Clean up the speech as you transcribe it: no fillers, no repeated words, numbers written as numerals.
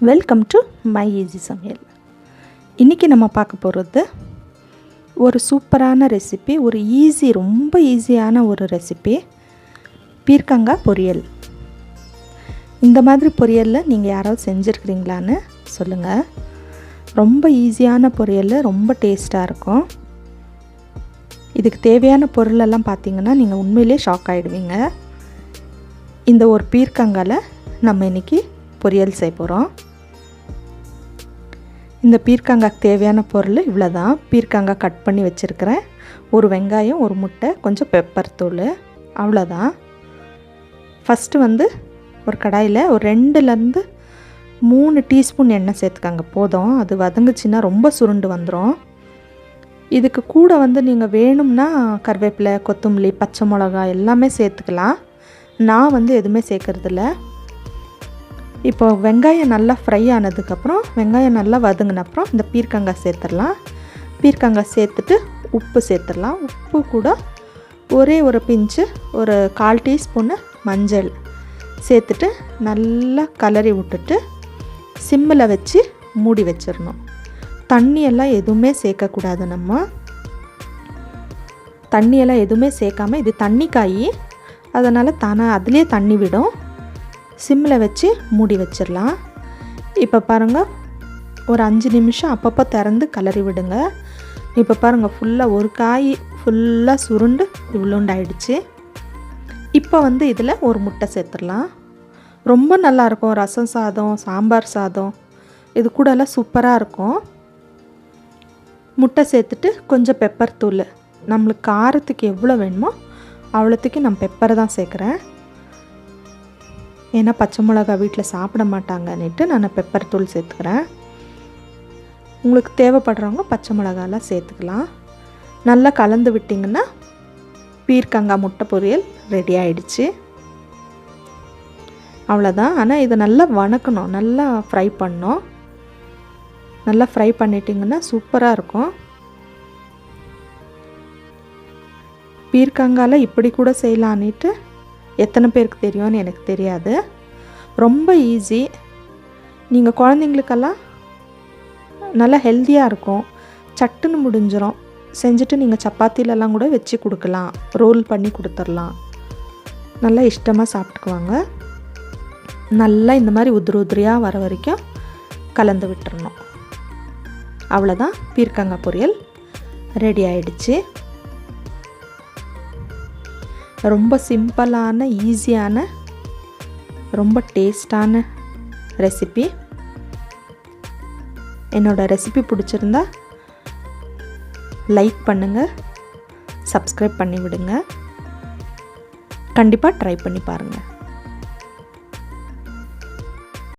Welcome to my easy சமையல். இன்றைக்கி நம்ம பார்க்க போகிறது ஒரு சூப்பரான ரெசிபி, ஒரு ரொம்ப ஈஸியான ஒரு ரெசிபி, பீர்க்கங்காய் பொரியல். இந்த மாதிரி பொரியலில் நீங்கள் யாராவது செஞ்சுருக்கிறீங்களான்னு சொல்லுங்கள். ரொம்ப ஈஸியான பொரியல், ரொம்ப டேஸ்ட்டாக இருக்கும். இதுக்கு தேவையான பொருளெல்லாம் பார்த்திங்கன்னா நீங்கள் உண்மையிலே ஷாக் ஆகிடுவீங்க. இந்த ஒரு பீர்க்கங்காயில் நம்ம இன்றைக்கி பொரியல் செய்ய போகிறோம். இந்த பீர்க்கங்காய்க்கு தேவையான பொருள் இவ்வளோ தான். பீர்க்கங்காய் கட் பண்ணி வச்சுருக்கிறேன், ஒரு வெங்காயம், ஒரு முட்டை, கொஞ்சம் பெப்பர் தூள், அவ்வளோதான். ஃபஸ்ட்டு ஒரு கடாயில் ஒரு 2லேருந்து 3 டீஸ்பூன் எண்ணெய் சேர்த்துக்காங்க, போதும். அது வதங்குச்சுன்னா ரொம்ப சுருண்டு வந்துடும். இதுக்கு கூட நீங்கள் வேணும்னா கருவேப்பிலை, கொத்தமல்லி, பச்சை மிளகாய் எல்லாமே சேர்த்துக்கலாம். நான் எதுவுமே சேர்க்குறதில்ல. இப்போ வெங்காயம் நல்லா ஃப்ரை ஆனதுக்கப்புறம், வெங்காயம் நல்லா வதங்கினப்புறம் இந்த பீர்க்கங்காய் சேர்த்துடலாம். பீர்க்கங்காய் சேர்த்துட்டு உப்பு சேர்த்துடலாம். உப்பு கூட ஒரே ஒரு பிஞ்சு, ஒரு 1/4 டீஸ்பூன்னு மஞ்சள் சேர்த்துட்டு நல்லா கலரி விட்டுட்டு சிம்மில் வச்சு மூடி வச்சிடணும். தண்ணியெல்லாம் எதுவுமே சேர்க்கக்கூடாது. நம்ம தண்ணியெல்லாம் எதுவுமே சேர்க்காமல், இது தண்ணி காய், அதனால் அதிலே தண்ணி விடும். சிம்மில் வச்சு மூடி வச்சிடலாம். இப்போ பாருங்கள், ஒரு 5 நிமிஷம் அப்பப்போ திறந்து கலரி விடுங்க. இப்போ பாருங்கள், ஃபுல்லாக ஒரு காய் ஃபுல்லாக சுருண்டு இவ்வளோண்டாயிடுச்சு. இப்போ இதில் ஒரு முட்டை சேர்த்துடலாம். ரொம்ப நல்லாயிருக்கும். ரசம் சாதம், சாம்பார் சாதம், இது கூடலாம் சூப்பராக இருக்கும். முட்டை சேர்த்துட்டு கொஞ்சம் பெப்பர் தூள், நம்மளுக்கு காரத்துக்கு எவ்வளோ வேணுமோ அவ்வளோத்துக்கு நான் பெப்பரை தான் சேர்க்குறேன். ஏன்னா பச்சை மிளகா வீட்டில் சாப்பிட மாட்டாங்கன்னுட்டு நான் பெப்பர் தூள் சேர்த்துக்கிறேன். உங்களுக்கு தேவைப்படுறவங்க பச்சை மிளகாலாம் சேர்த்துக்கலாம். நல்லா கலந்து விட்டிங்கன்னா பீர்க்கங்காய் முட்டை பொரியல் ரெடி ஆகிடுச்சு. அவ்வளோதான். ஆனால் இதை நல்லா வணக்கணும், நல்லா ஃப்ரை பண்ணணும். நல்லா ஃப்ரை பண்ணிட்டிங்கன்னா சூப்பராக இருக்கும். பீர்க்கங்காயில் இப்படி கூட செய்யலான்னுட்டு எத்தனை பேருக்கு தெரியும்னு எனக்கு தெரியாது. ரொம்ப ஈஸி. நீங்கள் குழந்தைங்களுக்கெல்லாம் நல்லா ஹெல்த்தியாக இருக்கும். சட்டுன்னு முடிஞ்சிடும். செஞ்சுட்டு நீங்கள் சப்பாத்திலலாம் கூட வச்சு கொடுக்கலாம், ரோல் பண்ணி கொடுத்துடலாம். நல்லா இஷ்டமாக சாப்பிட்டுக்குவாங்க. நல்லா இந்த மாதிரி உதிரியாக வர வரைக்கும் கலந்து விட்டுறணும். அவ்வளோதான், பீர்க்கங்காய் பொரியல் ரெடி ஆயிடுச்சு. ரொம்ப சிம்பிளான, ஈஸியான, ரொம்ப டேஸ்டான ரெசிபி. என்னோடய ரெசிபி பிடிச்சிருந்தா லைக் பண்ணுங்கள், சப்ஸ்கிரைப் பண்ணி விடுங்க. கண்டிப்பாக ட்ரை பண்ணி பாருங்கள்.